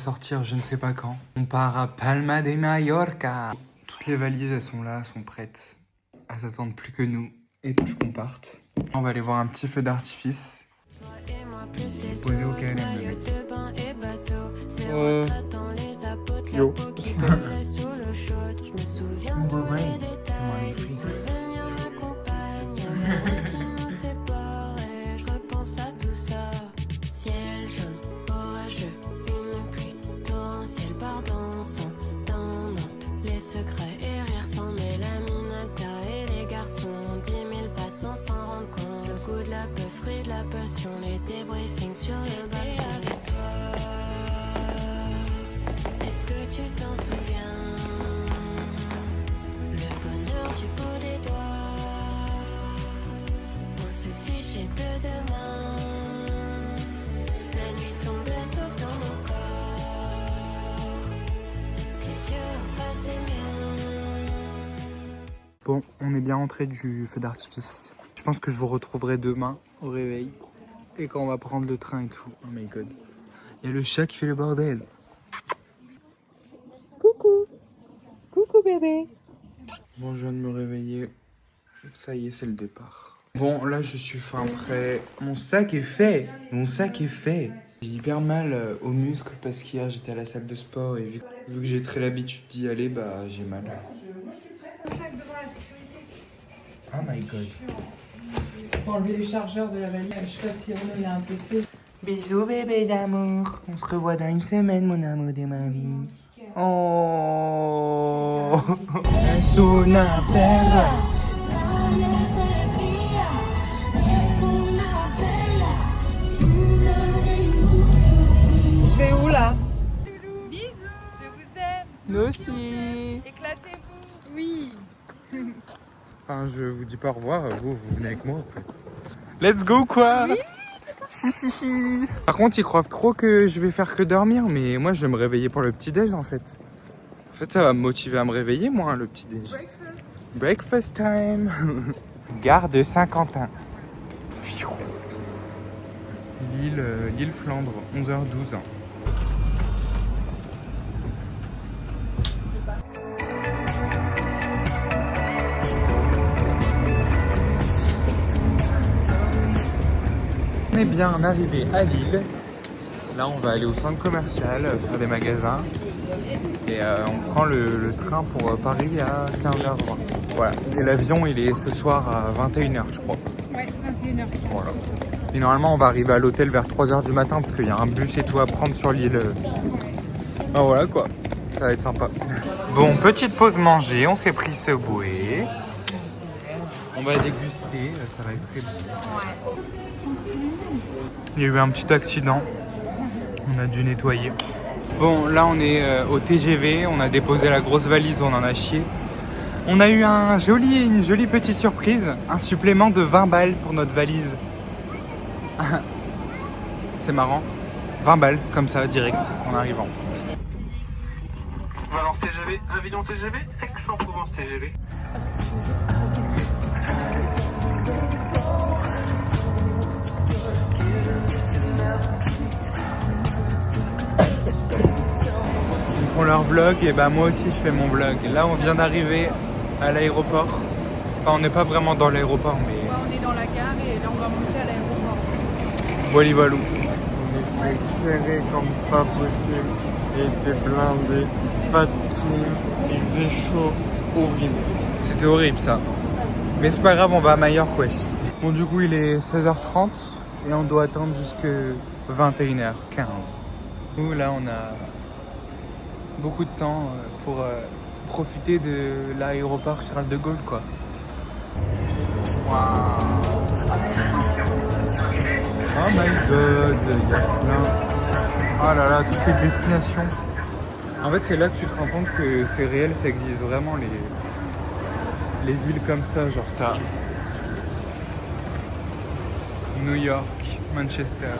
sortir je ne sais pas quand. On part à Palma de Mallorca. Toutes les valises, elles sont là, sont prêtes. Elles attendent plus que nous et plus qu'on parte. On va aller voir un petit feu d'artifice. Posé au calme, le mec. Yo. Les débriefings sur le bail avec toi. Est-ce que tu t'en souviens? Le bonheur du bout des doigts. On se fichait de demain. La nuit tombait sauf dans mon corps. Tes yeux en face des miens. Bon, on est bien rentré du feu d'artifice. Je pense que je vous retrouverai demain au réveil. Et quand on va prendre le train et tout. Oh my god. Il y a le chat qui fait le bordel. Coucou. Coucou bébé. Bon, je viens de me réveiller. Ça y est, c'est le départ. Bon, là, je suis fin prêt. Mon sac est fait. Mon sac est fait. J'ai hyper mal aux muscles parce qu'hier, j'étais à la salle de sport et vu que j'ai très l'habitude d'y aller, bah, j'ai mal. Oh my god. Pour enlever les chargeurs de la valise, je sais pas si Renaud il a un PC. Bisous bébé d'amour. On se revoit dans une semaine, mon amour de ma vie. Oh. Es una perra. Je vais où là? Bisous, je vous aime. Nous aussi. Éclatez-vous. Oui. Enfin, je vous dis pas au revoir, vous venez avec moi en fait. Let's go quoi. Oui, si. Par contre, ils croient trop que je vais faire que dormir, mais moi je vais me réveiller pour le petit-déj en fait. En fait, ça va me motiver à me réveiller moi, le petit-déj. Breakfast time. Gare de Saint-Quentin. L'île Flandre, 11h12. On est bien arrivé à Lille. Là, on va aller au centre commercial, faire des magasins. Et on prend le train pour Paris à 15h20. Voilà. Et l'avion, il est ce soir à 21h, je crois. Ouais, 21h. Voilà. Et normalement, on va arriver à l'hôtel vers 3h du matin parce qu'il y a un bus et tout à prendre sur l'île. Ah, voilà quoi. Ça va être sympa. Bon, petite pause manger. On s'est pris Subway. On va déguster. Ça va être très bon. Il y a eu un petit accident. On a dû nettoyer. Bon, là on est au TGV. On a déposé la grosse valise, on en a chié. On a eu une jolie petite surprise. Un supplément de 20 balles pour notre valise. C'est marrant. 20 balles, comme ça, direct, en arrivant. Valence TGV, Avignon TGV, Aix-en-Provence TGV. Ils font leur vlog et bah moi aussi je fais mon vlog. Là on vient d'arriver à l'aéroport. Enfin on n'est pas vraiment dans l'aéroport mais... Ouais, on est dans la gare et là on va monter à l'aéroport. Wally Walou. On était serré comme pas possible. Il était blindé. Pas de team. Il faisait chaud. Horrible. C'était horrible ça. Mais c'est pas grave, on va à Majorque, wesh. Bon du coup il est 16h30 et on doit attendre jusque 21h15. Nous là on a beaucoup de temps pour profiter de l'aéroport Charles de Gaulle quoi. Waouh. Oh my god, il y a plein. Oh là là, toutes les destinations. En fait c'est là que tu te rends compte que c'est réel, ça existe vraiment les villes comme ça, genre t'as New York, Manchester,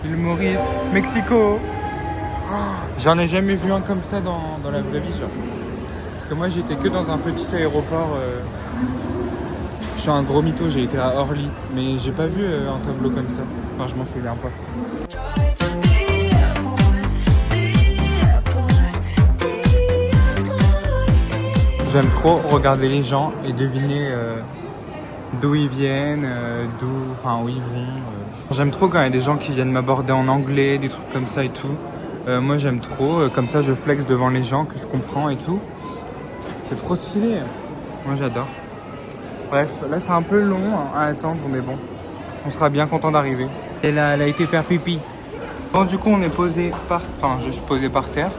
l'île Maurice, Mexico. Oh, j'en ai jamais vu un comme ça dans la vraie vie, genre. Parce que moi j'étais que dans un petit aéroport. Je suis un gros mytho, j'ai été à Orly, mais j'ai pas vu un tableau comme ça. Enfin, je m'en souviens pas. J'aime trop regarder les gens et deviner d'où ils viennent, où ils vont. J'aime trop quand il y a des gens qui viennent m'aborder en anglais, des trucs comme ça et tout. Moi j'aime trop, comme ça je flex devant les gens que je comprends et tout. C'est trop stylé. Moi j'adore. Bref, là c'est un peu long à attendre, mais bon, on sera bien content d'arriver. Et là, elle a été faire pipi. Bon, du coup, je suis posé par terre.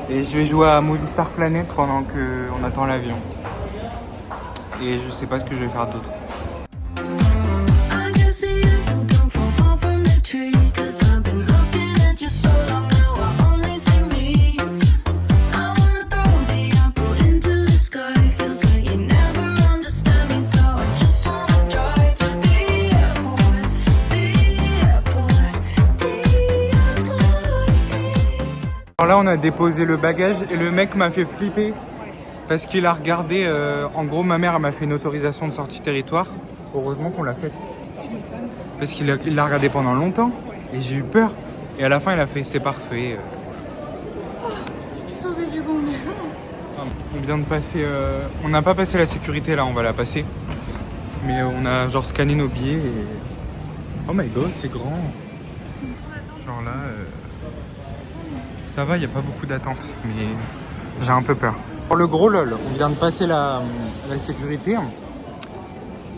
Et je vais jouer à Movie Star Planet pendant qu'on attend l'avion. Et je sais pas ce que je vais faire d'autre. I can see you don't fall far from the tree. 'Cause I've been looking at you so long now, I only see me. I wanna throw the apple into the sky. Feels like you never understand me, so I just wanna drive to the airport, the airport, the airport. Alors là, on a déposé le bagage et le mec m'a fait flipper. Parce qu'il a regardé, en gros ma mère elle m'a fait une autorisation de sortie territoire. Heureusement qu'on l'a faite. Parce qu'il l'a regardé pendant longtemps et j'ai eu peur. Et à la fin il a fait c'est parfait. Sauvé du monde. On vient de passer, on n'a pas passé la sécurité là, on va la passer. Mais on a genre scanné nos billets et... Oh my god c'est grand. Genre là, ça va, il n'y a pas beaucoup d'attente. Mais j'ai un peu peur. Pour le gros lol, on vient de passer la sécurité.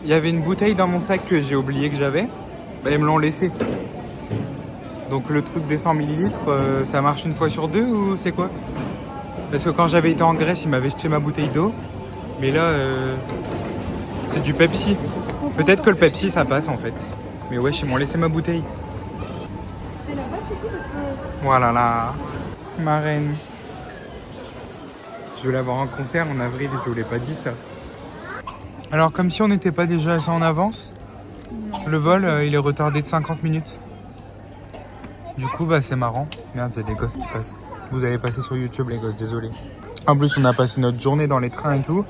Il y avait une bouteille dans mon sac que j'ai oublié que j'avais. Bah, ils me l'ont laissé. Donc le truc des 100 ml, ça marche une fois sur deux ou c'est quoi? Parce que quand j'avais été en Grèce, ils m'avaient jeté ma bouteille d'eau. Mais là, c'est du Pepsi. Peut-être que le Pepsi, ça passe en fait. Mais wesh, ils m'ont laissé ma bouteille. C'est là-bas, c'est tout parce que... Voilà là. Ma reine. Je voulais avoir un concert en avril et je vous l'ai pas dit ça. Alors comme si on n'était pas déjà assez en avance, le vol il est retardé de 50 minutes. Du coup bah c'est marrant. Merde, il y a des gosses qui passent. Vous allez passer sur YouTube les gosses, désolé. En plus on a passé notre journée dans les trains et tout.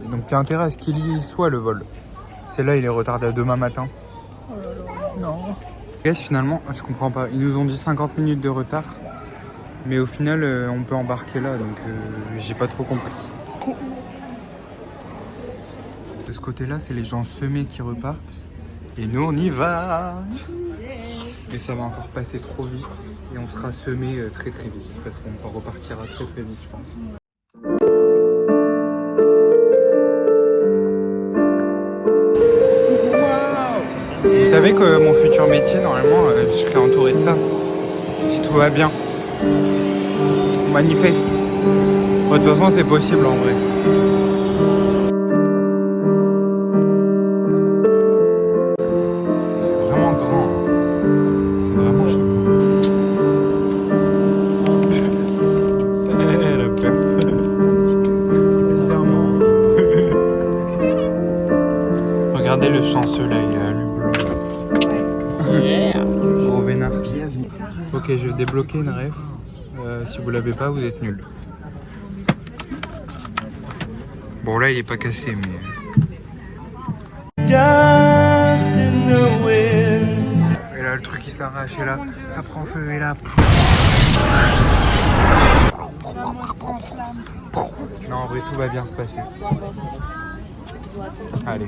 Et donc il y a intérêt à ce qu'il y soit le vol. Celle-là il est retardé à demain matin. Non. Yes, finalement, je comprends pas. Ils nous ont dit 50 minutes de retard. Mais au final, on peut embarquer là, donc j'ai pas trop compris. De ce côté-là, c'est les gens semés qui repartent. Et nous, on y va. Et ça va encore passer trop vite. Et on sera semés très très vite. Parce qu'on repartira très très vite, je pense. Wow. Vous savez que mon futur métier, normalement, je serai entouré de ça. Si tout va bien. Manifeste. Bon, de toute façon, c'est possible en vrai. C'est vraiment grand. C'est vraiment choquant. Elle a peur. Regardez le chanceux là, il est à lui. Gros vénard. Ok, je vais débloquer une ref. Si vous l'avez pas, vous êtes nul. Bon là il est pas cassé mais... Et là le truc il s'arrache et là ça prend feu et là... Non en vrai tout va bien se passer. Allez,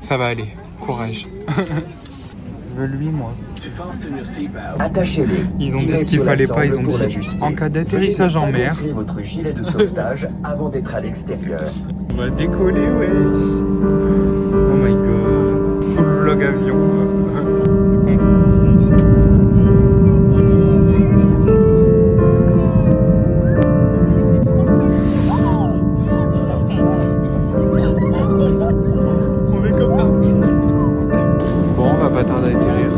ça va aller, courage. Je veux lui moi. Attachez-le. Ils ont dit ce qu'il fallait pas, ils ont dit en cas d'atterrissage en mer. Vérifiez votre gilet de sauvetage avant d'être à l'extérieur. On va décoller, wesh. Oh my god. Full vlog avion. On est comme ça. Bon, on va pas tarder à atterrir.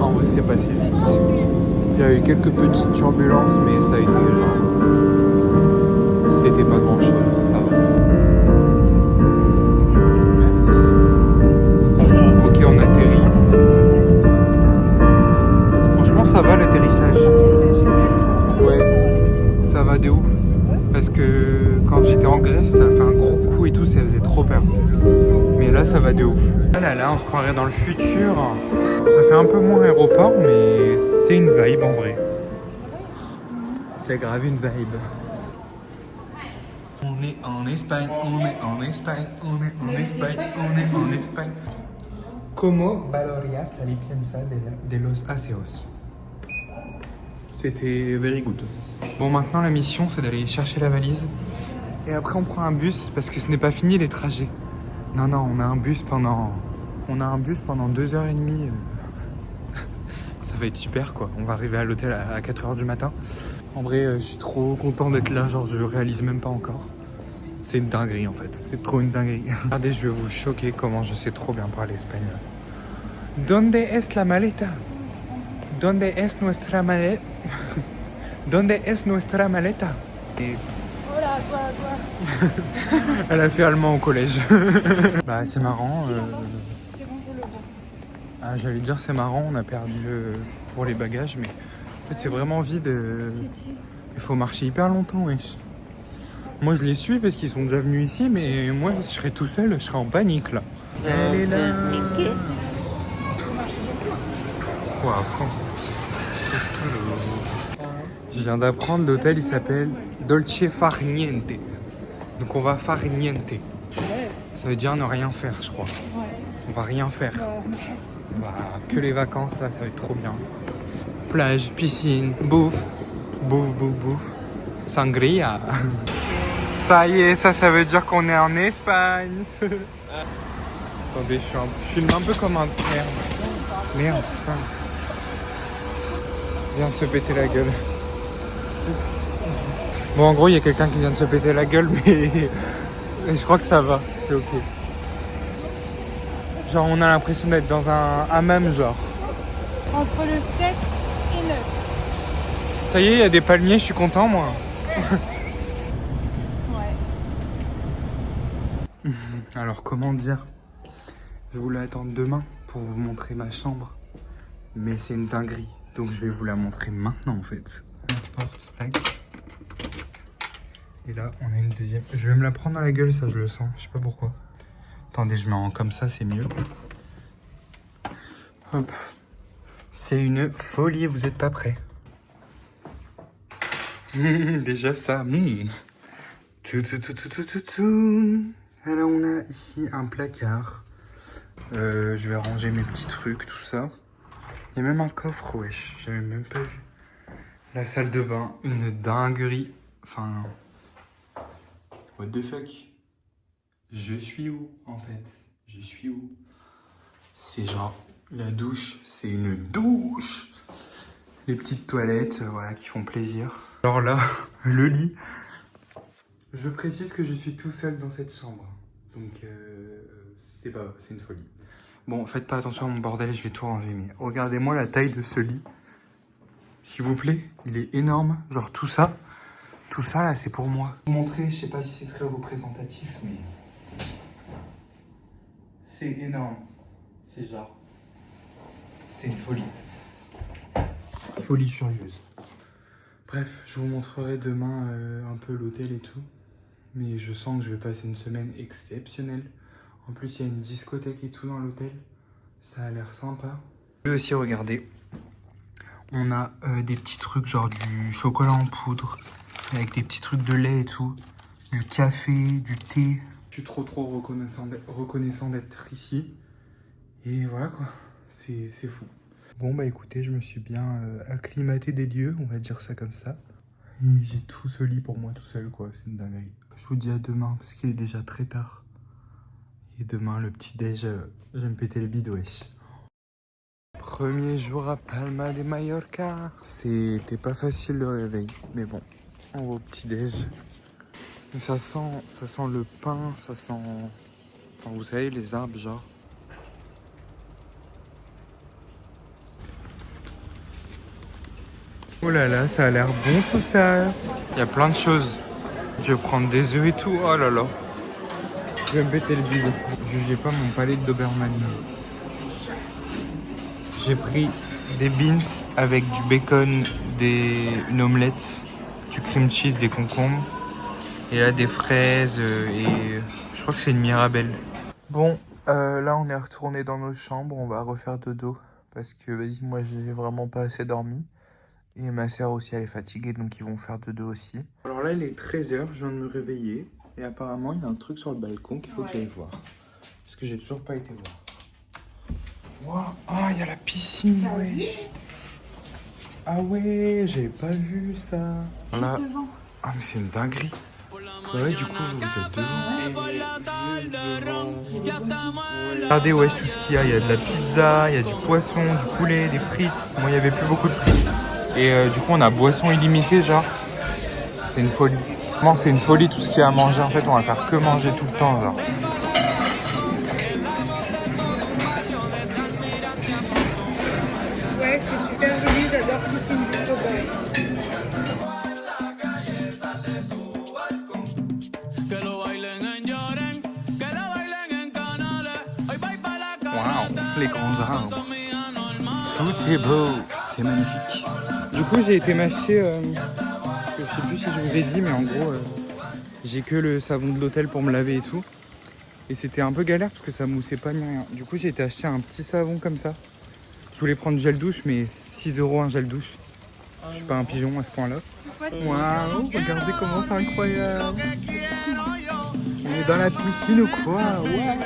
En vrai, c'est passé vite. Il y a eu quelques petites turbulences, mais ça a été... C'était pas grand chose, ça va. Merci. Ok, on atterrit. Franchement, ça va l'atterrissage. Ouais, ça va de ouf. Parce que quand j'étais en Grèce, ça a fait un gros coup et tout, ça faisait trop peur. Mais là, ça va de ouf. Ah là là, on se croirait dans le futur. Ça fait un peu moins aéroport, mais c'est une vibe en vrai. C'est grave une vibe. On est en Espagne, on est en Espagne, on est en Espagne, on est en Espagne. Como valorías la limpieza de los aseos? C'était very good. Bon, maintenant la mission c'est d'aller chercher la valise. Et après on prend un bus parce que ce n'est pas fini les trajets. Non, on a un bus pendant 2h30. Ça va être super quoi. On va arriver à l'hôtel à 4h du matin. En vrai, je suis trop content d'être là. Genre, je le réalise même pas encore. C'est une dinguerie en fait. C'est trop une dinguerie. Regardez, je vais vous choquer comment je sais trop bien parler espagnol. Donde es la maleta? Donde es nuestra maleta? Donde es nuestra maleta? Et... Voilà, toi. Elle a fait allemand au collège. Bah c'est marrant. C'est bon, je le vois. Ah, j'allais dire c'est marrant, on a perdu pour les bagages, mais en fait c'est vraiment vide. Il faut marcher hyper longtemps, wesh. Moi je les suis parce qu'ils sont déjà venus ici, mais moi je serais tout seul, je serais en panique là. Elle est là. Wow, à fond. Je viens d'apprendre, l'hôtel il s'appelle Dolce Far Niente. Donc on va far niente. Ça veut dire ne rien faire, je crois. On va rien faire. Bah, que les vacances là, ça va être trop bien. Plage, piscine, bouffe. Bouffe. Sangria. Ça y est, ça veut dire qu'on est en Espagne. Attendez, je filme un peu comme un... Merde, putain. Il vient de se péter la gueule. Oups. Bon, en gros, il y a quelqu'un qui vient de se péter la gueule, mais je crois que ça va, c'est ok. Genre, on a l'impression d'être dans un hammam, genre. Entre le 7 et 9. Ça y est, il y a des palmiers, je suis content, moi. Ouais. Alors, comment dire? Je voulais attendre demain pour vous montrer ma chambre, mais c'est une dinguerie, donc je vais vous la montrer maintenant, en fait. Porte, tac. Et là, on a une deuxième. Je vais me la prendre dans la gueule, ça, je le sens. Je sais pas pourquoi. Attendez, je mets en comme ça, c'est mieux. Hop. C'est une folie, vous êtes pas prêts. Déjà ça. Tout. Alors, on a ici un placard. Je vais ranger mes petits trucs, tout ça. Il y a même un coffre, wesh. J'avais même pas vu. La salle de bain, une dinguerie. Enfin... What the fuck? Je suis où, en fait? Je suis où? C'est genre... La douche, c'est une douche! Les petites toilettes, voilà, qui font plaisir. Alors là, le lit. Je précise que je suis tout seul dans cette chambre. Donc, c'est une folie. Bon, faites pas attention à mon bordel, je vais tout ranger. Mais regardez-moi la taille de ce lit. S'il vous plaît, il est énorme. Genre tout ça là, c'est pour moi. Vous montrer, je sais pas si c'est très représentatif, mais... C'est énorme. C'est genre... C'est une folie. Folie furieuse. Bref, je vous montrerai demain un peu l'hôtel et tout. Mais je sens que je vais passer une semaine exceptionnelle. En plus, il y a une discothèque et tout dans l'hôtel. Ça a l'air sympa. Je vais aussi regarder. On a des petits trucs genre du chocolat en poudre. Avec des petits trucs de lait et tout. Du café, du thé. Je suis trop reconnaissant d'être ici. Et voilà quoi. C'est fou. Bon bah écoutez, je me suis bien acclimaté des lieux, on va dire ça comme ça. Et j'ai tout ce lit pour moi tout seul quoi, c'est une dinguerie. Je vous dis à demain parce qu'il est déjà très tard. Et demain le petit déj, je vais me péter le bide wesh. Premier jour à Palma de Mallorca. C'était pas facile le réveil, mais bon, on va au petit déj. Ça sent le pain, ça sent... Enfin, vous savez, les arbres genre. Oh là là, ça a l'air bon tout ça. Il y a plein de choses. Je vais prendre des œufs et tout. Oh là là. Je vais me péter le bide. Jugez pas mon palais de Doberman. J'ai pris des beans avec du bacon, une omelette, du cream cheese, des concombres. Et là des fraises et je crois que c'est une Mirabelle. Bon, là on est retourné dans nos chambres. On va refaire dodo. Parce que vas-y, moi j'ai vraiment pas assez dormi. Et ma soeur aussi, elle est fatiguée, donc ils vont faire dodo aussi. Alors là, il est 13h, je viens de me réveiller. Et apparemment, il y a un truc sur le balcon qu'il faut que j'aille voir. Parce que j'ai toujours pas été voir. Waouh, ah, il y a la piscine, wesh. Ah ouais, j'avais pas vu ça. Là, ah mais c'est une dinguerie. Bah ouais, du coup, vous êtes devant. Regardez, wesh, tout ce qu'il y a. Il y a de la pizza, il y a du poisson, du poulet, des frites. Moi, il y avait plus beaucoup de frites. Et du coup, on a boisson illimitée, genre. C'est une folie. Franchement, c'est une folie tout ce qu'il y a à manger. En fait, on va faire que manger tout le temps, genre. Ouais, c'est super joli, j'adore piscine du Cowboy. Waouh, les grands arbres. Tout est beau, c'est magnifique. Du coup, j'ai été m'acheter, je sais plus si je vous ai dit, mais en gros, j'ai que le savon de l'hôtel pour me laver et tout. Et c'était un peu galère parce que ça moussait pas ni rien. Du coup, j'ai été acheter un petit savon comme ça. Je voulais prendre gel douche, mais 6 € un gel douche. Je suis pas un pigeon à ce point-là. Waouh, regardez comment c'est incroyable. On est dans la piscine ou quoi? Ouais.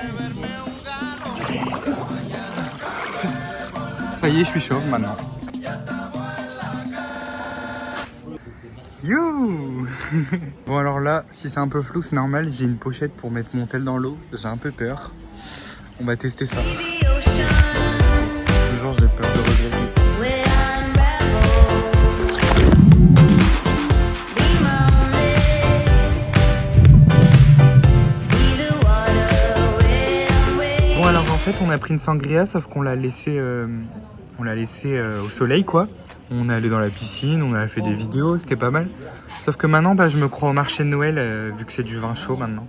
Ça y est, je suis chauve maintenant. You. Bon alors là, si c'est un peu flou, c'est normal. J'ai une pochette pour mettre mon tel dans l'eau. J'ai un peu peur. On va tester ça. Toujours j'ai peur de regretter. Bon alors en fait on a pris une sangria sauf qu'on l'a laissé au soleil quoi. On est allé dans la piscine, on a fait des vidéos, c'était pas mal. Sauf que maintenant je me crois au marché de Noël vu que c'est du vin chaud maintenant.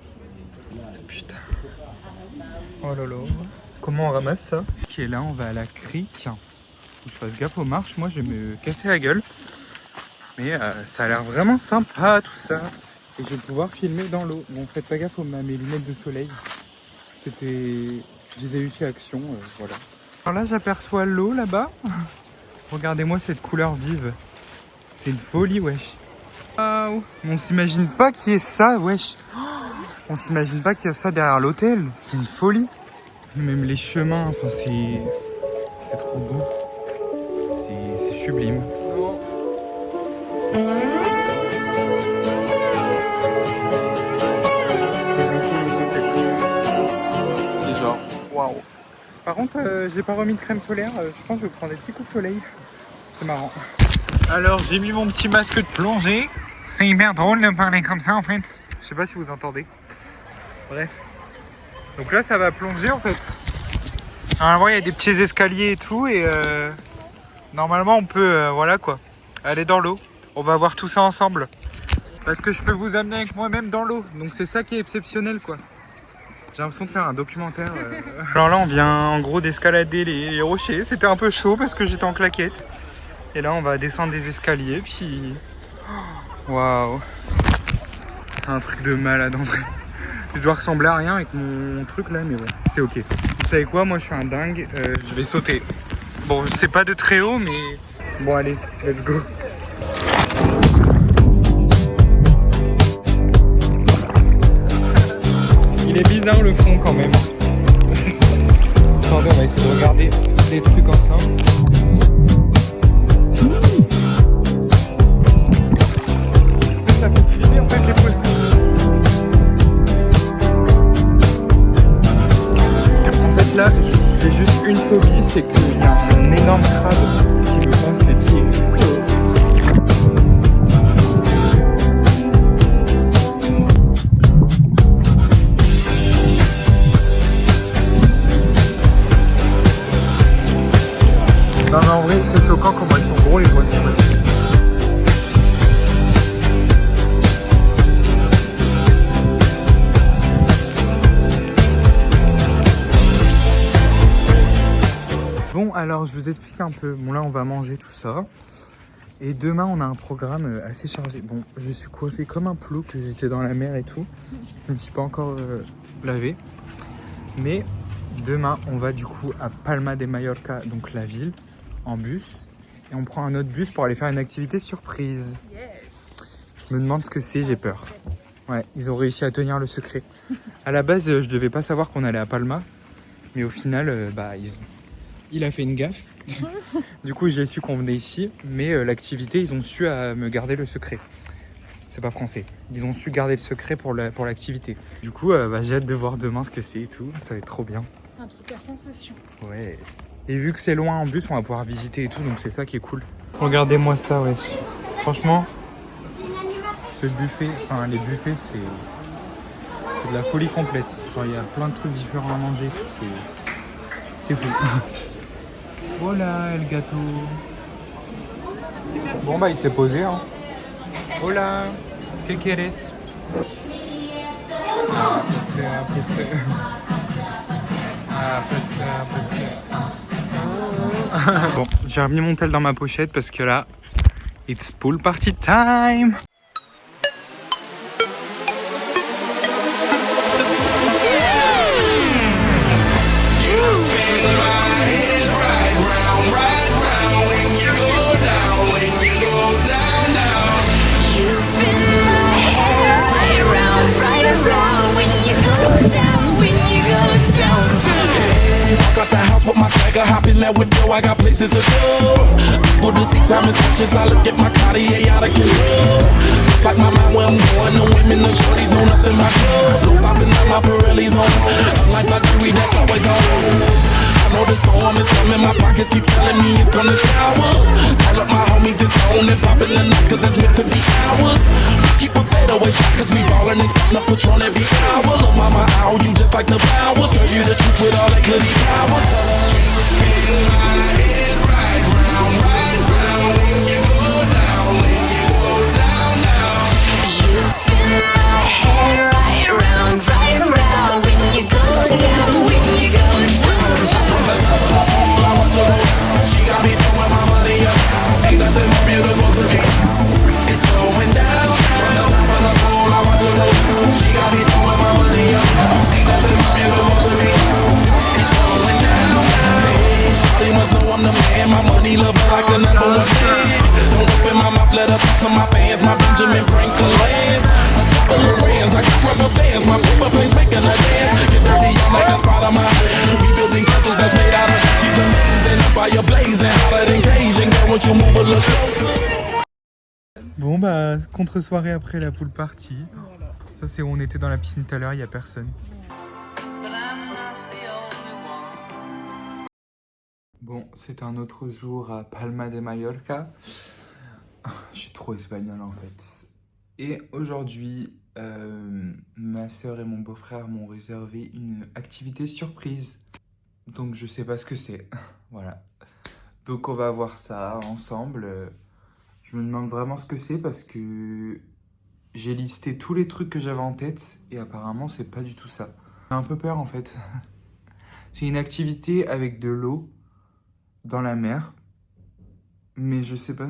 Putain. Oh lolo. Comment on ramasse ça? Qui est là, on va à la crique. Faut que je fasse gaffe aux marches, moi je vais me casser la gueule. Mais ça a l'air vraiment sympa tout ça. Et je vais pouvoir filmer dans l'eau. Bon faites pas gaffe à mes lunettes de soleil. C'était... Je les ai eu chez Action, voilà. Alors là j'aperçois l'eau là-bas. Regardez-moi cette couleur vive. C'est une folie, wesh. Waouh. On s'imagine pas qu'il y ait ça, wesh. On s'imagine pas qu'il y a ça derrière l'hôtel. C'est une folie. Même les chemins, enfin c'est trop beau. C'est sublime. C'est genre, waouh. Par contre, j'ai pas remis de crème solaire. Je pense que je vais prendre des petits coups de soleil. C'est marrant. Alors, j'ai mis mon petit masque de plongée. C'est hyper drôle de parler comme ça en fait. Je sais pas si vous entendez. Bref. Donc là, ça va plonger en fait. Normalement, il y a des petits escaliers et tout. Et normalement, on peut, voilà quoi, aller dans l'eau. On va voir tout ça ensemble. Parce que je peux vous amener avec moi-même dans l'eau. Donc c'est ça qui est exceptionnel quoi. J'ai l'impression de faire un documentaire. Alors là, on vient en gros d'escalader les rochers. C'était un peu chaud parce que j'étais en claquette. Et là, on va descendre des escaliers. Puis... Waouh. C'est un truc de malade en vrai. Je dois ressembler à rien avec mon truc là, mais bon, c'est ok. Vous savez quoi, moi je suis un dingue. Je vais sauter. Bon, c'est pas de très haut, mais... Bon, allez, let's go. Il est bizarre le fond quand même. Attendez, on va essayer de regarder des trucs ensemble. Ça fait flipper en fait les poissons. En fait là, j'ai juste une phobie, c'est qu'il y a un énorme crabe qui me pince les pieds. Non mais en vrai c'est choquant comment ils sont gros les poissons. Bon alors je vous explique un peu. Bon là on va manger tout ça. Et demain on a un programme assez chargé. Bon je suis coiffé comme un plou que j'étais dans la mer et tout. Je ne me suis pas encore lavé. Mais demain on va du coup à Palma de Mallorca, donc la ville, en bus. Et on prend un autre bus pour aller faire une activité surprise. Je me demande ce que c'est, j'ai peur. Ouais, ils ont réussi à tenir le secret. À la base, je devais pas savoir qu'on allait à Palma. Mais au final, il a fait une gaffe. Du coup, j'ai su qu'on venait ici. Mais l'activité, ils ont su à me garder le secret. C'est pas français. Ils ont su garder le secret pour l'activité. Du coup, j'ai hâte de voir demain ce que c'est et tout. Ça va être trop bien. Un truc à sensation. Ouais. Et vu que c'est loin en bus, on va pouvoir visiter et tout. Donc c'est ça qui est cool. Regardez-moi ça, ouais. Franchement, ce buffet, enfin les buffets, c'est de la folie complète. Genre, il y a plein de trucs différents à manger et tout. C'est fou. Voilà, le gâteau. Bon, il s'est posé, hein. Hola, ¿qué quieres? Bon, j'ai remis mon tel dans ma pochette parce que là, it's pool party time. Got the house with my swagger, hop in that window, I got places to go. People to see, time is precious, I look at my Cartier out of control. Just like my mind where I'm going, the women, the shorties know nothing but clothes. No stopping at my Pirelli's on, unlike my jewelry that's always on. I know the storm is coming, my pockets keep telling me it's gonna shower. Call up my homies, it's on and popping the night, cause it's meant to be ours. We keep a fadeaway shot, cause we ballin' and spittin' up Patron every hour. Look mama, ow, you just like the flowers. Girl, you the truth with all that goody power. You spin my head right round when you go down, when you go down, down. You spin my head right round when you go down, when you go down. She got me throwing my money up. Ain't nothing more beautiful to me. It's going down. From the top of the pole, I watch her go. She got me throwing my money up. Ain't nothing more beautiful to me. It's going down. Shawty must know I'm the man. My money love her like a #1 fan. Don't open my mouth, let her talk to my fans. My Benjamin Franklin's. A couple of brands, I got rubber bands. My paper planes making her dance. Get dirty, I'm like the spot of my hand. We building castles that's made out of. She's amazing, fire blazing, hotter than Cajun. Girl, won't you move a little closer? Bon, contre-soirée après la pool party. Ça, c'est où on était dans la piscine tout à l'heure, il n'y a personne. Bon, c'est un autre jour à Palma de Mallorca. Je suis trop espagnol en fait. Et aujourd'hui, ma soeur et mon beau-frère m'ont réservé une activité surprise. Donc je sais pas ce que c'est. Voilà. Donc on va voir ça ensemble. Je me demande vraiment ce que c'est parce que j'ai listé tous les trucs que j'avais en tête et apparemment c'est pas du tout ça. J'ai un peu peur en fait. C'est une activité avec de l'eau dans la mer. Mais je sais pas.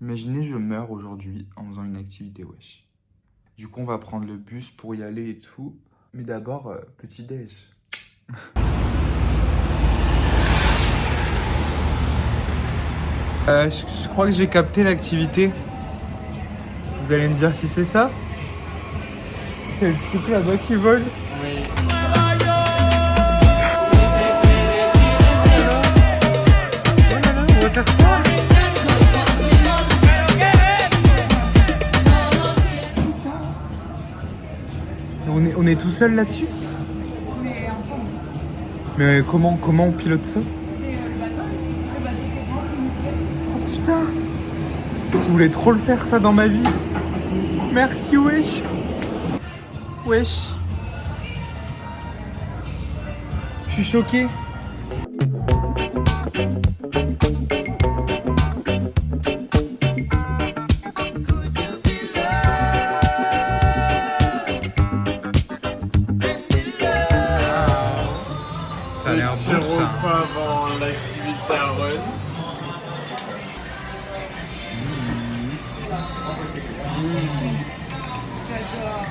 Imaginez je meurs aujourd'hui en faisant une activité, wesh. Du coup on va prendre le bus pour y aller et tout. Mais d'abord, petit déj. Je crois que j'ai capté l'activité. Vous allez me dire si c'est ça? C'est le truc là-bas qui vole? Oui. On va faire ça? Putain. On est tout seul là-dessus? On est ensemble. Mais comment on pilote ça? C'est le bateau qui est grand, qui nous tient. Putain, je voulais trop le faire ça dans ma vie. Merci, wesh. Wesh. Je suis choqué. Ça a l'air bon Petit ça. repas avant l'activité à run. J'adore.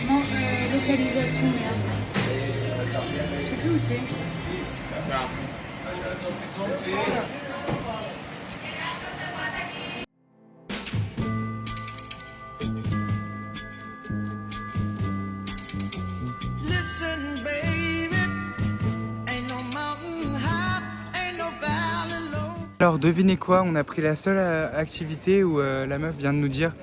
Mange localisation, merde. Je sais plus où c'est. Alors devinez quoi, on a pris la seule activité où la meuf vient de nous dire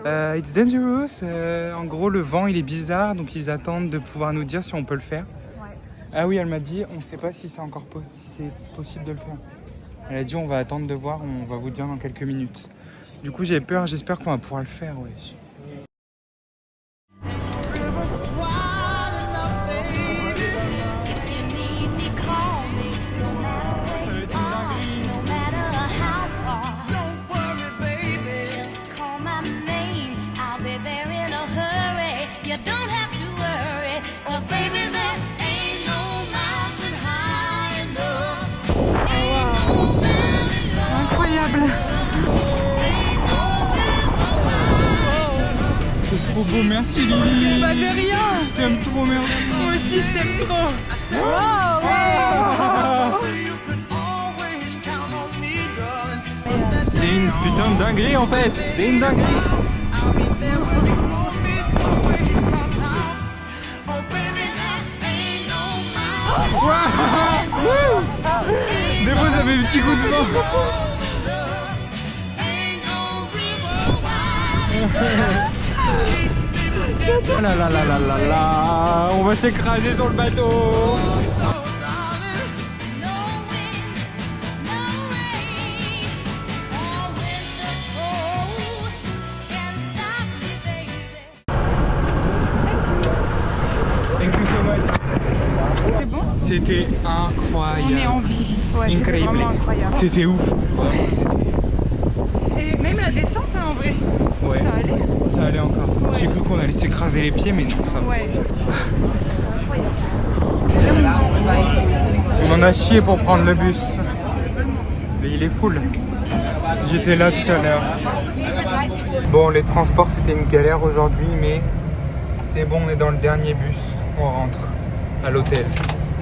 It's dangerous. En gros le vent il est bizarre donc ils attendent de pouvoir nous dire si on peut le faire. Ouais. Ah oui elle m'a dit on sait pas si c'est encore si c'est possible de le faire. Elle a dit on va attendre de voir, on va vous dire dans quelques minutes. Du coup j'ai peur, j'espère qu'on va pouvoir le faire. Ouais. C'est trop beau, merci Lily. Bah de rien. Je t'aime trop, merci. Moi aussi je t'aime trop. C'est une putain de dinguerie en fait. C'est une dinguerie. Des fois ça fait un petit coup de vent. Oh là là là là là là, on va s'écraser sur le bateau. Thank you so much. C'est bon? C'était incroyable. On est en vie. Ouais, c'était Incroyable. vraiment incroyable. C'était ouf. Vraiment, Et même la descente hein, en vrai. ouais. Ça allait. Ça allait encore. Ouais. J'ai cru qu'on allait s'écraser les pieds, mais non, ça va. Ouais. On en a chié pour prendre le bus. Mais il est full. J'étais là tout à l'heure. Bon, les transports c'était une galère aujourd'hui, mais c'est bon, on est dans le dernier bus. On rentre à l'hôtel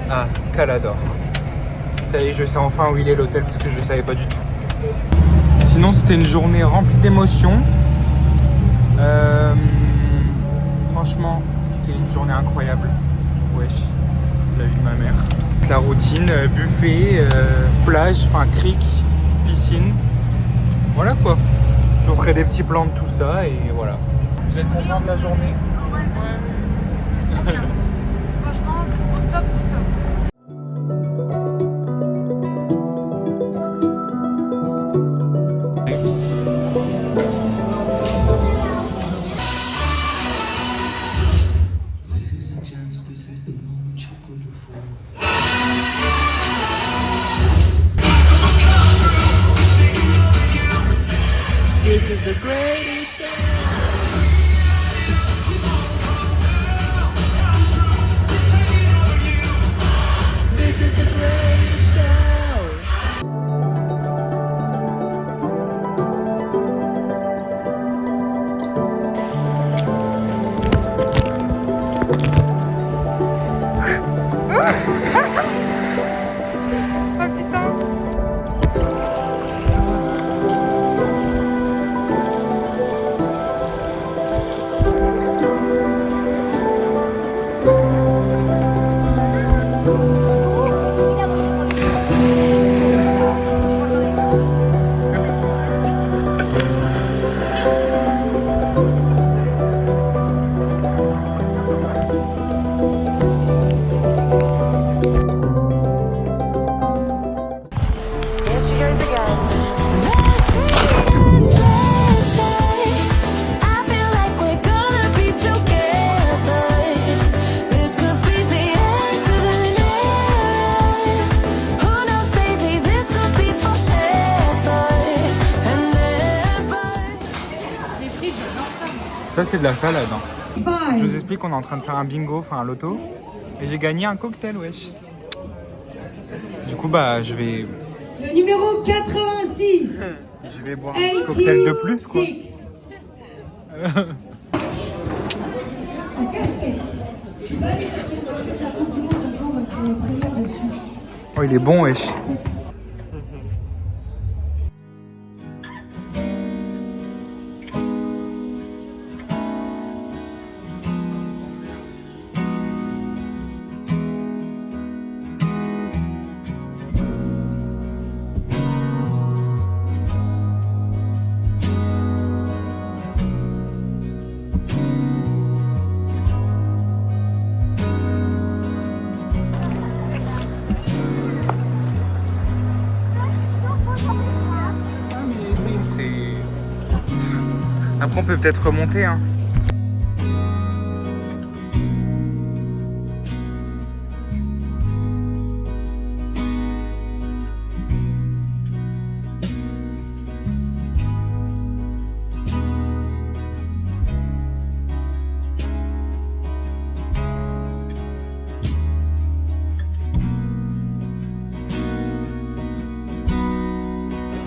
à Calador. Ça y est, je sais enfin où il est l'hôtel parce que je ne savais pas du tout. Sinon, c'était une journée remplie d'émotions. Franchement, c'était une journée incroyable. Wesh, la vie de ma mère. La routine, buffet, plage, enfin crique, piscine. Voilà quoi. Je vous ferai des petits plans de tout ça et voilà. Vous êtes content de la journée? Ouais. Franchement, au top. This is the greatest show. This is the greatest show. Oh putain. Here she goes again. The sweetest pleasure. I feel like we're gonna be together. This could be the end of an era. Who knows, baby? This could be forever and ever. Les frites, j'adore ça. Ça c'est de la salade. Hein. Je vous explique, on est en train de faire un bingo, enfin un loto. Et j'ai gagné un cocktail, wesh. Du coup bah je vais... Le numéro 86. Je vais boire un petit cocktail de plus quoi. En casquette. Tu vas aller chercher le la Coupe du Monde comme ça on va te prévenir dessus. Oh, il est bon, wesh. Après, on peut peut-être remonter, hein.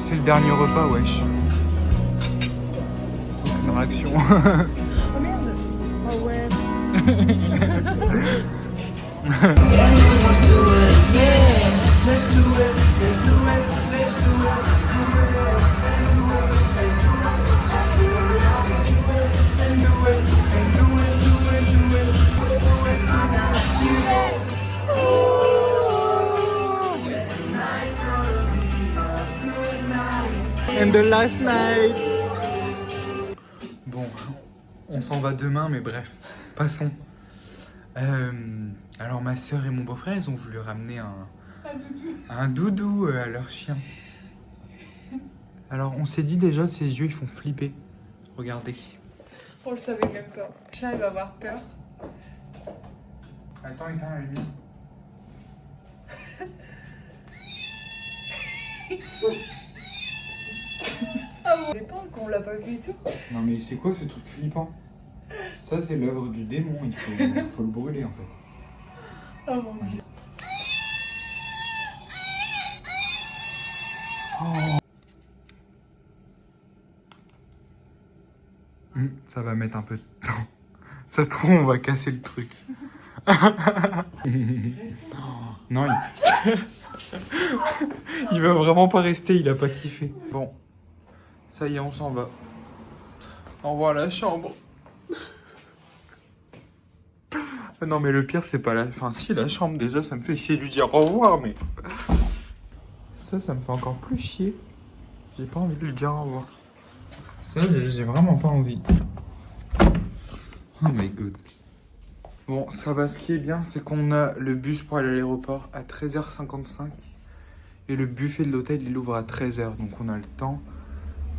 C'est le dernier repas, wesh. Aucune réaction. Oh merde. Oh ouais. And the last night. Bon, on s'en va demain, mais bref, passons. Alors ma soeur et mon beau-frère, ils ont voulu ramener un doudou à leur chien. Alors on s'est dit déjà, ses yeux ils font flipper. Regardez. On le savait même pas. Le chat il va avoir peur. Attends, éteins la lumière. Ah bon, on dépend qu'on l'a pas vu et tout. Non mais c'est quoi ce truc flippant? Ça c'est l'œuvre du démon, il faut le brûler en fait. Oh mon dieu. Ça va mettre un peu de temps. Ça se trouve, on va casser le truc. Non, il va vraiment pas rester, il a pas kiffé. Bon, ça y est, on s'en va. Au revoir la chambre. Non mais le pire c'est pas la... Enfin si, la chambre déjà, ça me fait chier de lui dire au revoir, mais... Ça me fait encore plus chier. J'ai pas envie de lui dire au revoir. Ça, j'ai vraiment pas envie. Oh my god. Bon, ça va, ce qui est bien, c'est qu'on a le bus pour aller à l'aéroport à 13h55. Et le buffet de l'hôtel, il ouvre à 13h. Donc on a le temps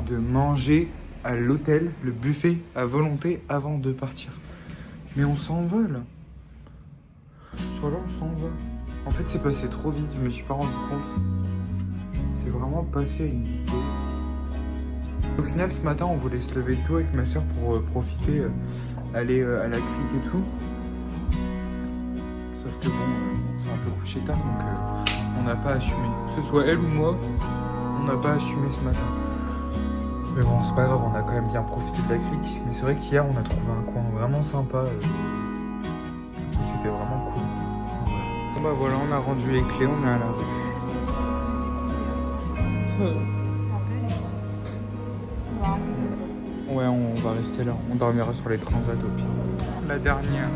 de manger à l'hôtel, le buffet à volonté avant de partir. Mais on s'envole. Voilà, on s'envole. En fait, c'est passé trop vite, je me suis pas rendu compte. C'est vraiment passé à une vitesse. Au final, ce matin, on voulait se lever tôt avec ma soeur pour profiter, aller à la crique et tout. Sauf que bon, on s'est un peu couché tard, donc on n'a pas assumé. Que ce soit elle ou moi, on n'a pas assumé ce matin. Mais bon, c'est pas grave, on a quand même bien profité de la crique. Mais c'est vrai qu'hier, on a trouvé un coin vraiment sympa. C'était vraiment cool. Bon bah voilà, on a rendu les clés, on est à la rue. Ouais, on va rester là. On dormira sur les transats au pire. La dernière.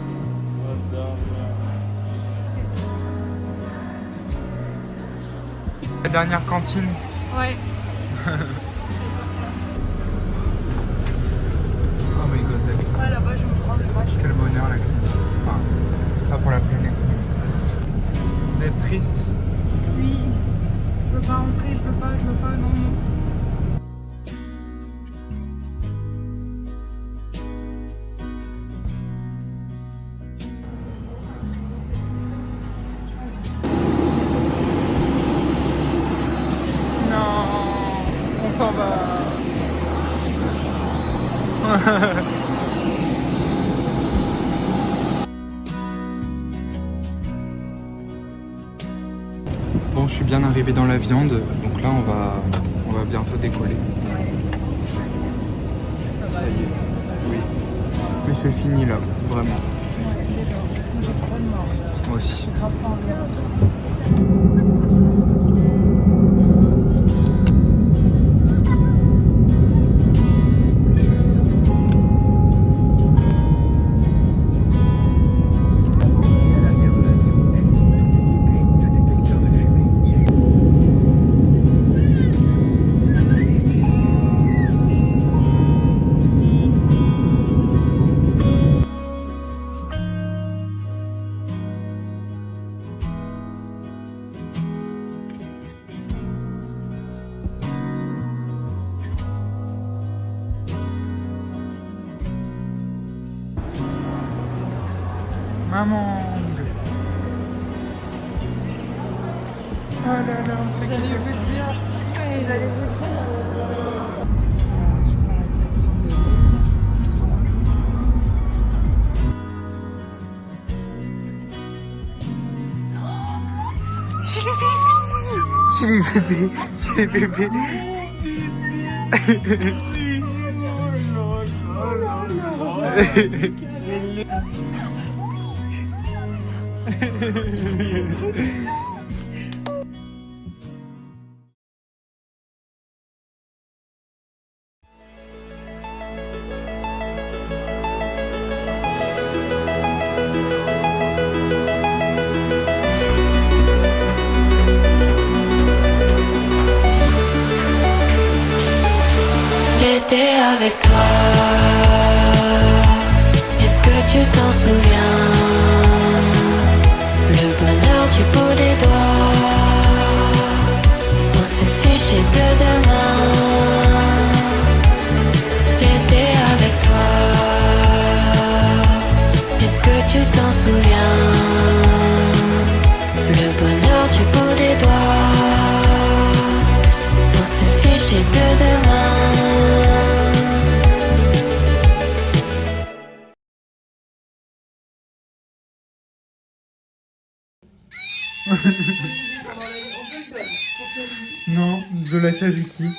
La dernière cantine. Ouais. Oh my god, la vie. Ah là-bas je me prends des vaches. Quel bonheur la clinique. Enfin, pas pour la planète. Vous êtes triste? Oui. Je veux pas rentrer, je veux pas, non, non. On s'en va. Bon, je suis bien arrivé dans la viande, donc là on va bientôt décoller. Ça y est, oui. Mais c'est fini là, vraiment. J'ai trop de mort. Moi aussi. J'ai grave pas envie. À l'arrière de l'avion, elles sont toutes équipées de détecteurs de fumée. Maman. Oh là là, c'est J'allais vous dire. Ouais, j'allais vous dire. C'est les bébés, c'est les bébés. J'étais avec toi. Est-ce que tu t'en souviens? Le bonheur du bout des doigts. On s'est fiché de demain. J'étais avec toi. Est-ce que tu t'en souviens? Le bonheur du bout des doigts. On s'est fiché de demain. Non, je laisse à Vicky.